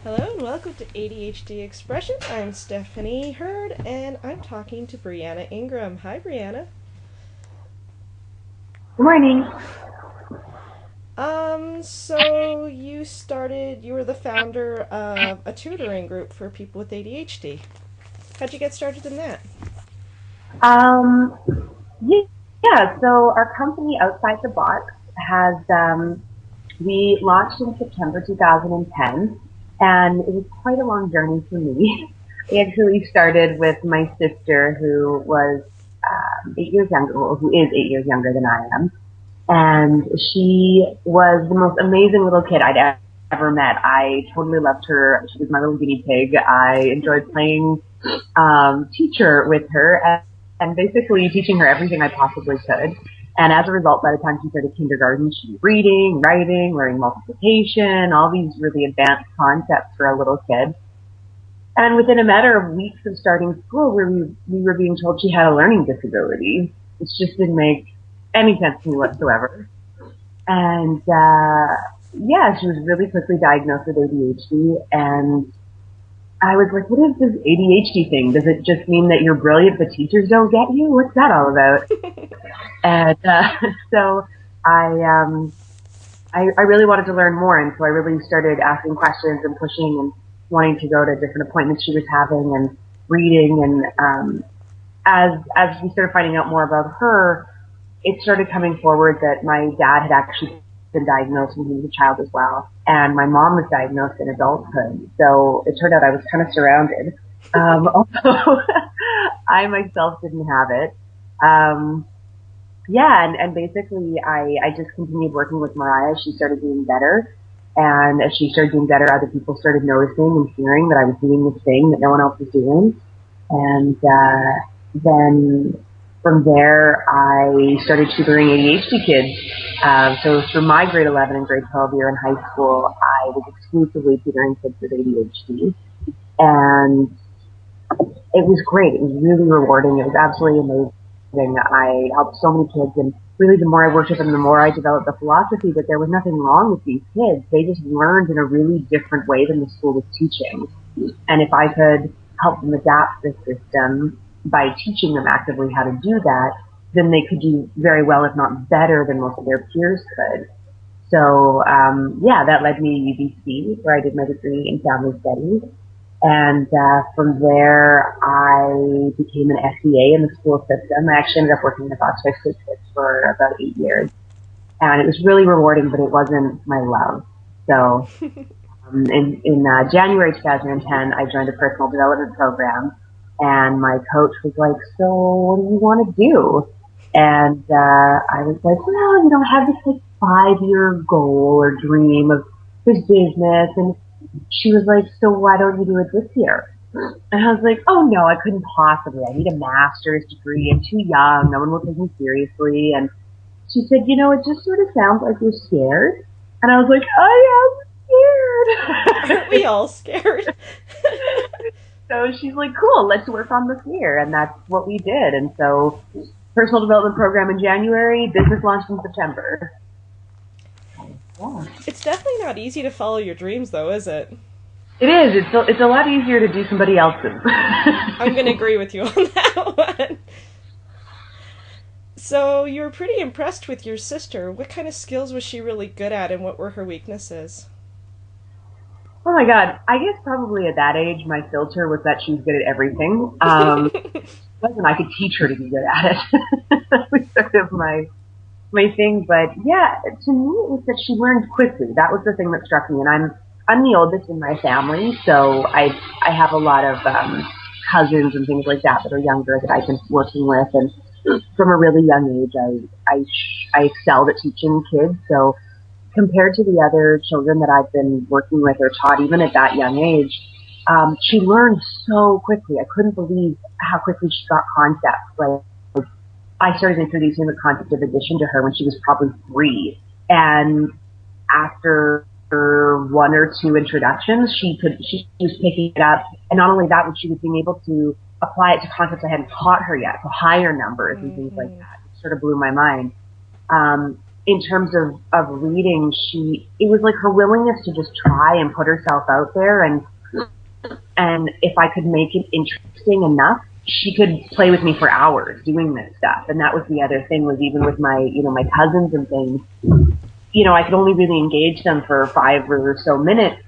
Hello and welcome to ADHD Expression. I'm Stephanie Hurd and I'm talking to Brieanna Ingram. Hi, Brieanna. Good morning. So you were the founder of a tutoring group for people with ADHD. How'd you get started in that? Um, yeah, so our company Outside the Box has, we launched in September 2010, and it was quite a long journey for me. We actually started with my sister who was 8 years younger, well, who is 8 years younger than I am. And she was the most amazing little kid ever met. I totally loved her. She was my little guinea pig. I enjoyed playing teacher with her and basically teaching her everything I possibly could. And as a result, by the time she started kindergarten, she was reading, writing, learning multiplication, all these really advanced concepts for a little kid. And within a matter of weeks of starting school, we were being told she had a learning disability, which just didn't make any sense to me whatsoever. And yeah, she was really quickly diagnosed with ADHD, and I was like, what is this ADHD thing? Does it just mean that you're brilliant but teachers don't get you? What's that all about? And so I, um, I really wanted to learn more, and so I really started asking questions and pushing and wanting to go to different appointments she was having and reading. And as we started finding out more about her, it started coming forward that my dad had actually been diagnosed when he was a child as well, and my mom was diagnosed in adulthood. So it turned out I was kind of surrounded. Although I myself didn't have it. Um, yeah, and basically I just continued working with Mariah. She started doing better. And as she started doing better, other people started noticing and hearing that I was doing this thing that no one else was doing. And then from there, I started tutoring ADHD kids. So through my grade 11 and grade 12 year in high school, I was exclusively tutoring kids with ADHD. And it was great. It was really rewarding. It was absolutely amazing. I helped so many kids, and really the more I worked with them, the more I developed the philosophy that there was nothing wrong with these kids. They just learned in a really different way than the school was teaching. And if I could help them adapt the system by teaching them actively how to do that, then they could do very well, if not better, than most of their peers could. So yeah, that led me to UBC, where I did my degree in family studies. And from there, I became an SEA in the school system. I actually ended up working in the Box Tutoring for about 8 years. And it was really rewarding, but it wasn't my love. So in January 2010, I joined a personal development program, and my coach was like, "So, what do you want to do?" And I was like, "Well, I have this like 5 year goal or dream of this business." And she was like, "So why don't you do it this year?" And I was like, "Oh no, I couldn't possibly. I need a master's degree. I'm too young. No one will take me seriously." And she said, "It just sort of sounds like you're scared." And I was like, "I am Aren't scared." we all scared? So she's like, "Cool, let's work on the fear." And that's what we did. And so personal development program in January, business launched in September. Yeah. It's definitely not easy to follow your dreams, though, is it? It is. It's a lot easier to do somebody else's. I'm going to agree with you on that one. So, you were pretty impressed with your sister. What kind of skills was she really good at, and what were her weaknesses? Oh my God. I guess probably at that age, my filter was that she was good at everything. Wasn't I could teach her to be good at it. That was sort of my thing. But yeah, to me, it was that she learned quickly. That was the thing that struck me. And I'm the oldest in my family, so I have a lot of cousins and things like that are younger that I've been working with. And from a really young age, I excelled at teaching kids. So compared to the other children that I've been working with or taught, even at that young age, she learned so quickly. I couldn't believe how quickly she got concepts. Like I started introducing the concept of addition to her when she was probably 3, and after one or two introductions, she was picking it up, and not only that, but she was being able to apply it to concepts I hadn't taught her yet, so higher numbers and things like Mm-hmm. that. It sort of blew my mind. Um, in terms of reading, it was like her willingness to just try and put herself out there, and if I could make it interesting enough, she could play with me for hours doing this stuff. And that was the other thing, was even with my, my cousins and things, I could only really engage them for 5 or so minutes,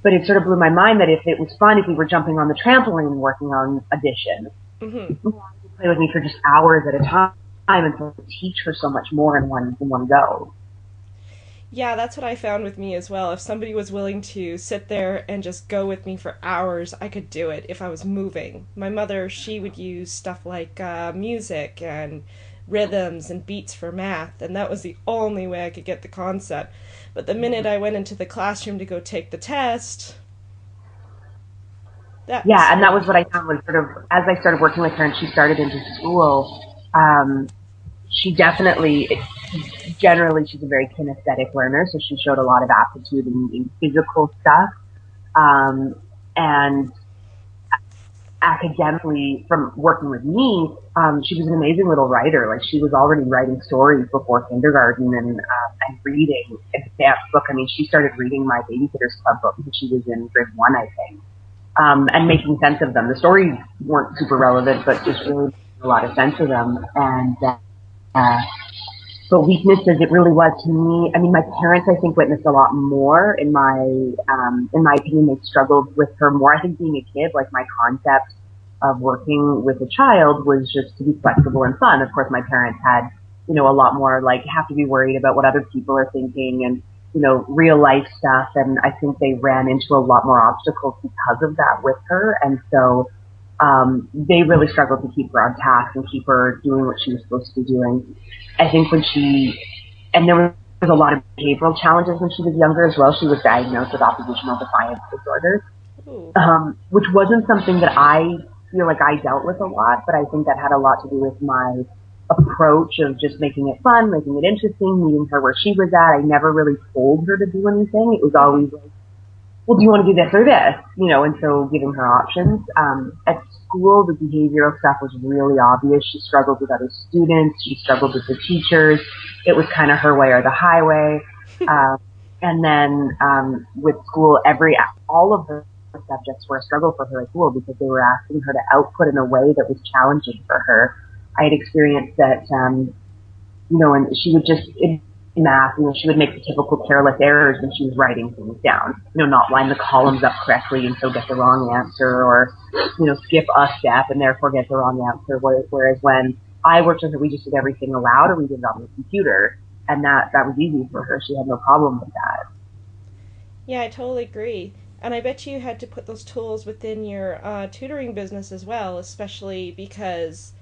but it sort of blew my mind that if it was fun, if we were jumping on the trampoline working on addition, play with me for just hours at a time, and so teach her so much more in one go. Yeah, that's what I found with me as well. If somebody was willing to sit there and just go with me for hours, I could do it if I was moving. My mother, she would use stuff like music and rhythms and beats for math, and that was the only way I could get the concept. But the minute I went into the classroom to go take the test, yeah, and that was what I found was sort of, as I started working with her and she started into school, she definitely, generally she's a very kinesthetic learner, so she showed a lot of aptitude in physical stuff. And academically, from working with me, she was an amazing little writer. Like, she was already writing stories before kindergarten, and reading advanced book. I mean, she started reading my Babysitter's Club book when she was in grade 1, I think, and making sense of them. The stories weren't super relevant, but just really making a lot of sense of them. And but weaknesses, it really was to me. I mean, my parents, I think, witnessed a lot more. In my opinion, they struggled with her more. I think being a kid, like, my concept of working with a child was just to be flexible and fun. Of course, my parents had, a lot more, like, have to be worried about what other people are thinking and, real life stuff. And I think they ran into a lot more obstacles because of that with her. And so, they really struggled to keep her on task and keep her doing what she was supposed to be doing. I think and there was a lot of behavioral challenges when she was younger as well. She was diagnosed with oppositional defiance disorder, which wasn't something that I feel like I dealt with a lot, but I think that had a lot to do with my approach of just making it fun, making it interesting, meeting her where she was at. I never really told her to do anything. It was always like, well, do you want to do this or this? And so giving her options. At school, the behavioral stuff was really obvious. She struggled with other students. She struggled with the teachers. It was kind of her way or the highway. And then with school, all of her subjects were a struggle for her at school because they were asking her to output in a way that was challenging for her. I had experienced that, and she would just, in math, she would make the typical careless errors when she was writing things down. Not line the columns up correctly and so get the wrong answer, or, skip a step and therefore get the wrong answer. Whereas when I worked with her, we just did everything aloud, or we did it on the computer, and that was easy for her. She had no problem with that. Yeah, I totally agree. And I bet you had to put those tools within your tutoring business as well, especially because,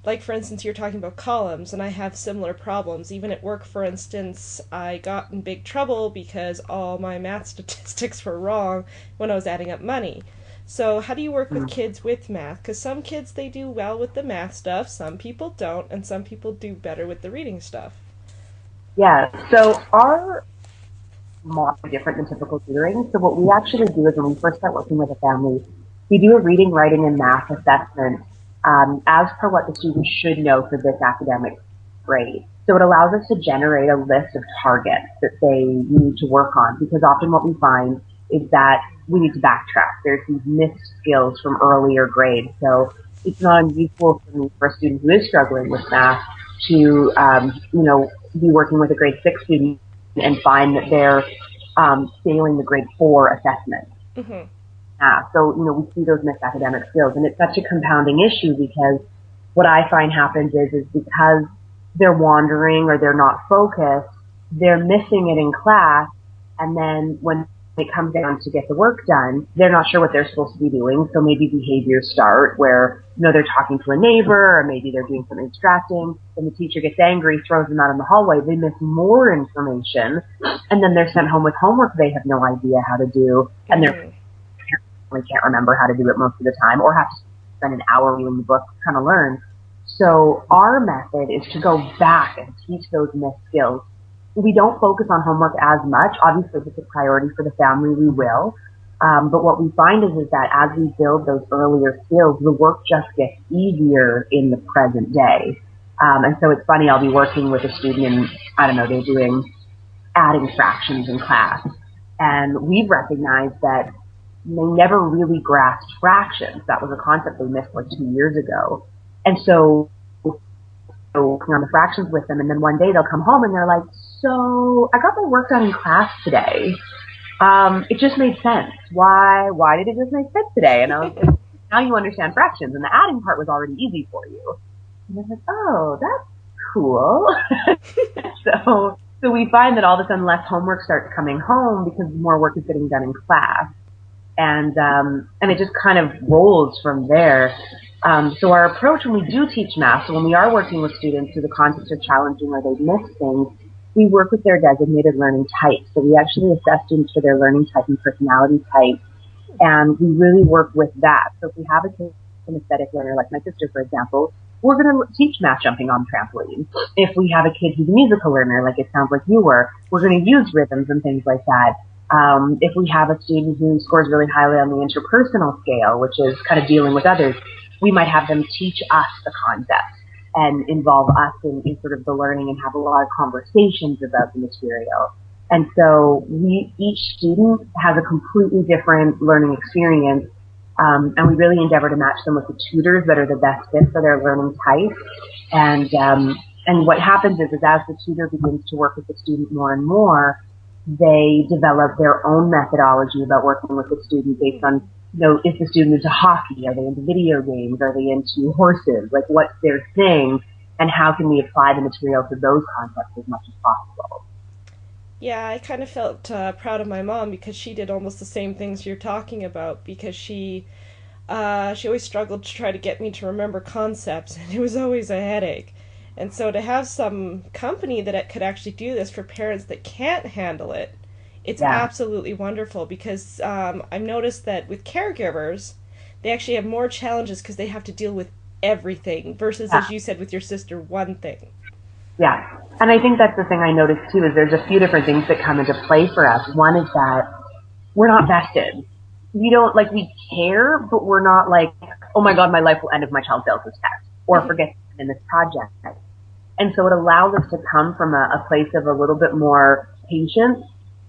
like, for instance, you're talking about columns, and I have similar problems. Even at work, for instance, I got in big trouble because all my math statistics were wrong when I was adding up money. So how do you work with kids with math? Because some kids, they do well with the math stuff, some people don't, and some people do better with the reading stuff. Yeah, so our model is different than typical tutoring. So what we actually do is when we first start working with a family, we do a reading, writing, and math assessment as per what the student should know for this academic grade. So it allows us to generate a list of targets that they need to work on, because often what we find is that we need to backtrack. There's these missed skills from earlier grades. So it's not unusual for a student who is struggling with math to, be working with a grade 6 student and find that they're failing the grade 4 assessment. Mm-hmm. So, we see those missed academic skills, and it's such a compounding issue because what I find happens is because they're wandering or they're not focused, they're missing it in class, and then when it comes down to get the work done, they're not sure what they're supposed to be doing, so maybe behaviors start where, they're talking to a neighbor, or maybe they're doing something distracting, and the teacher gets angry, throws them out in the hallway, they miss more information, and then they're sent home with homework they have no idea how to do, and they're can't remember how to do it most of the time, or have to spend an hour reading the book trying to learn. So our method is to go back and teach those missed skills. We don't focus on homework as much. Obviously, if it's a priority for the family, we will. But what we find is that as we build those earlier skills, the work just gets easier in the present day. And so it's funny, I'll be working with a student and, I don't know, they're doing adding fractions in class. And we've recognized that they never really grasped fractions. That was a concept they missed like 2 years ago. And so working on the fractions with them, and then one day they'll come home and they're like, so I got my work done in class today. It just made sense. Why did it just make sense today? And I was like, now you understand fractions, and the adding part was already easy for you. And I was like, oh, that's cool. So we find that all of a sudden less homework starts coming home because more work is getting done in class. And it just kind of rolls from there. So our approach when we do teach math, so when we are working with students who the concepts are challenging or they've missed things, we work with their designated learning types. So we actually assess students for their learning type and personality type, and we really work with that. So if we have a kid, an aesthetic learner, like my sister, for example, we're going to teach math jumping on trampoline. If we have a kid who's a musical learner, like it sounds like you were, we're going to use rhythms and things like that. If we have a student who scores really highly on the interpersonal scale, which is kind of dealing with others, we might have them teach us the concepts and involve us in sort of the learning and have a lot of conversations about the material. And so each student has a completely different learning experience, and we really endeavor to match them with the tutors that are the best fit for their learning type. And what happens is as the tutor begins to work with the student more and more, they develop their own methodology about working with the student based on, if the student is into hockey, are they into video games, are they into horses, like what's their thing, and how can we apply the material to those concepts as much as possible. Yeah, I kind of felt proud of my mom because she did almost the same things you're talking about, because she always struggled to try to get me to remember concepts, and it was always a headache. And so to have some company that could actually do this for parents that can't handle it, it's absolutely wonderful, because I've noticed that with caregivers, they actually have more challenges because they have to deal with everything versus, as you said with your sister, one thing. Yeah. And I think that's the thing I noticed too, is there's a few different things that come into play for us. One is that we're not vested. We don't, we care, but we're not like, oh my God, my life will end if my child fails this test, or forgets in this project. And so it allows us to come from a place of a little bit more patience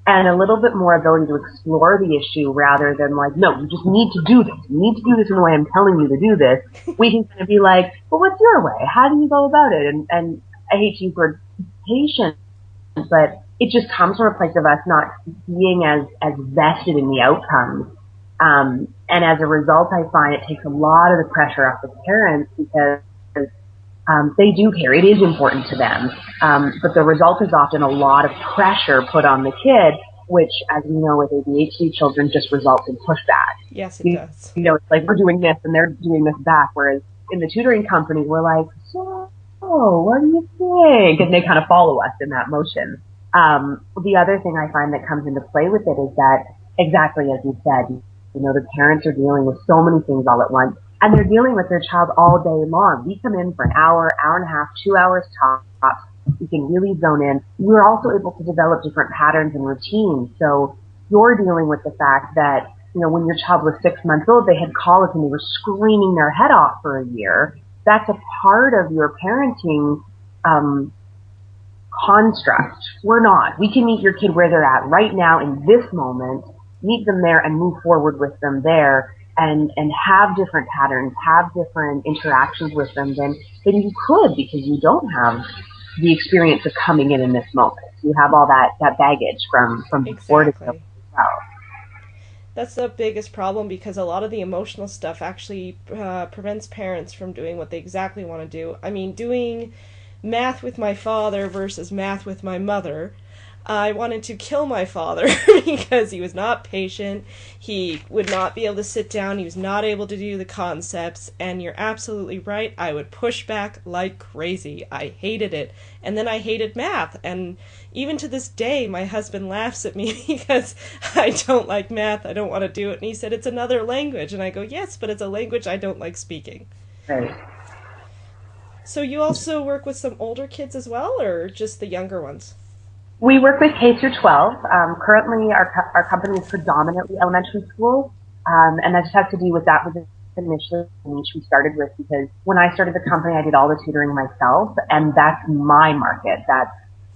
and a little bit more ability to explore the issue rather than like, no, you just need to do this. You need to do this in the way I'm telling you to do this. We can kind of be like, well, what's your way? How do you go about it? And I hate to use the word patient, but it just comes from a place of us not being as vested in the outcomes. And as a result, I find it takes a lot of the pressure off the parents because they do care. It is important to them. But the result is often a lot of pressure put on the kid, which, as we know with ADHD children, just results in pushback. Yes, it does. It's like we're doing this and they're doing this back. Whereas in the tutoring company, we're like, so what do you think? And they kind of follow us in that motion. The other thing I find that comes into play with it is that, exactly as you said, the parents are dealing with so many things all at once. And they're dealing with their child all day long. We come in for an hour, hour and a half, 2 hours tops. We can really zone in. We're also able to develop different patterns and routines. So you're dealing with the fact that, when your child was 6 months old, they had colic and they were screaming their head off for a year. That's a part of your parenting construct. We're not. We can meet your kid where they're at right now in this moment, meet them there and move forward with them there. And have different patterns, have different interactions with them than you could, because you don't have the experience of coming in this moment. You have all that baggage from before to go as well. That's the biggest problem, because a lot of the emotional stuff actually prevents parents from doing what they exactly want to do. I mean, doing math with my father versus math with my mother, I wanted to kill my father because he was not patient. He would not be able to sit down. He was not able to do the concepts. And you're absolutely right. I would push back like crazy. I hated it. And then I hated math. And even to this day, my husband laughs at me because I don't like math. I don't want to do it. And he said, it's another language. And I go, yes, but it's a language I don't like speaking. Right. So you also work with some older kids as well, or just the younger ones? We work with K through 12. Currently, our company is predominantly elementary schools, and that just has to do with that was initially the niche we started with, because when I started the company, I did all the tutoring myself, and that's my market.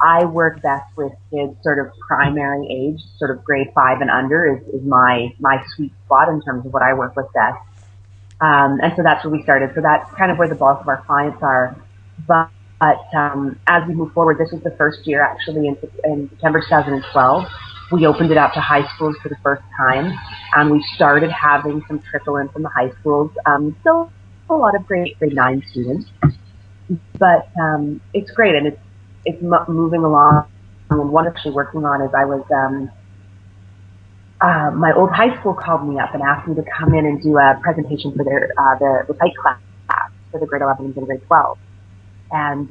I work best with kids sort of primary age, sort of grade 5 and under is my sweet spot in terms of what I work with best. And so that's where we started. So that's kind of where the bulk of our clients are. But as we move forward, this was the first year actually in September 2012. We opened it up to high schools for the first time, and we started having some trickle in from the high schools. Still a lot of grade 9 students, but it's great, and it's moving along. And what I'm actually working on is my old high school called me up and asked me to come in and do a presentation for their the site class for the grade 11s and grade 12. And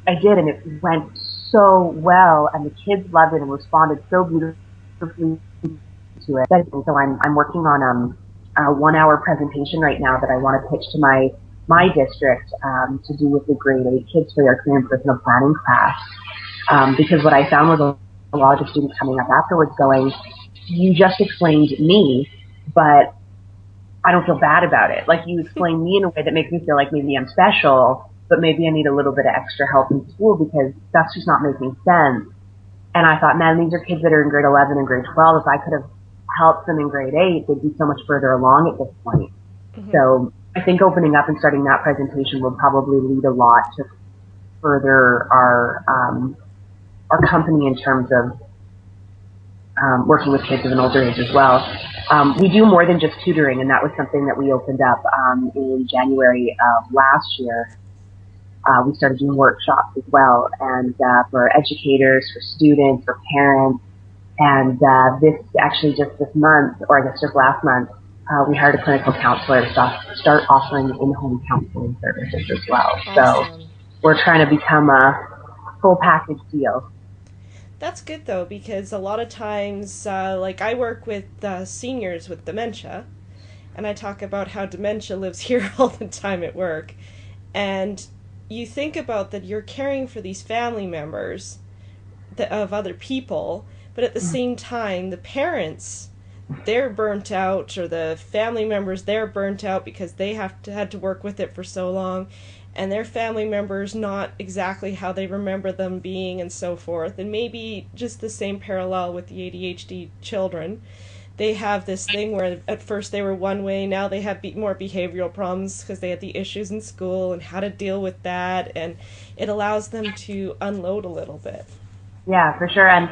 I did, and it went so well, and the kids loved it and responded so beautifully to it. So I'm working on a 1-hour presentation right now that I want to pitch to my district to do with the grade 8 kids for their career and personal planning class. Because what I found was a lot of the students coming up afterwards going, "You just explained me, but I don't feel bad about it. Like, you explained me in a way that makes me feel like maybe I'm special, but maybe I need a little bit of extra help in school because that's just not making sense." And I thought, man, these are kids that are in grade 11 and grade 12. If I could have helped them in grade 8, they'd be so much further along at this point. Mm-hmm. So I think opening up and starting that presentation will probably lead a lot to further our company in terms of working with kids of an older age as well. We do more than just tutoring, and that was something that we opened up in January of last year. We started doing workshops as well, and for educators, for students, for parents. And just this month, or I guess just last month, we hired a clinical counselor to start offering in-home counseling services as well. Awesome. So we're trying to become a full package deal. That's good, though, because a lot of times, like I work with seniors with dementia, and I talk about how dementia lives here all the time at work. And you think about that you're caring for these family members of other people, but at the same time, the parents, they're burnt out, or the family members, they're burnt out because they had to work with it for so long, and their family members not exactly how they remember them being, and so forth. And maybe just the same parallel with the ADHD children. They have this thing where at first they were one way, now they have more behavioral problems because they had the issues in school and how to deal with that, and it allows them to unload a little bit. Yeah, for sure. And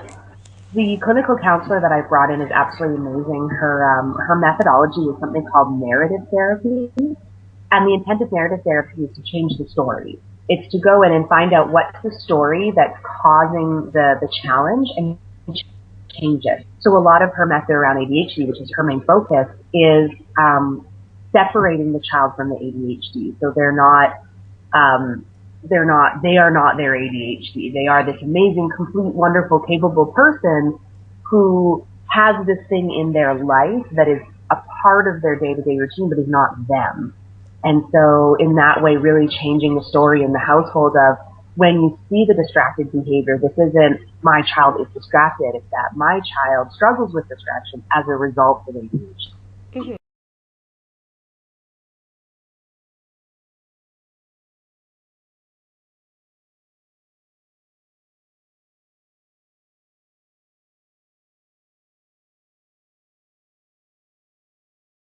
the clinical counselor that I brought in is absolutely amazing. Her methodology is something called narrative therapy. And the intent of narrative therapy is to change the story. It's to go in and find out what's the story that's causing the challenge and change it. So a lot of her method around ADHD, which is her main focus, is separating the child from the ADHD. So they are not their ADHD. They are this amazing, complete, wonderful, capable person who has this thing in their life that is a part of their day-to-day routine, but is not them. And so in that way, really changing the story in the household of when you see the distracted behavior, this isn't my child is distracted, it's that my child struggles with distraction as a result of ADHD. Mm-hmm.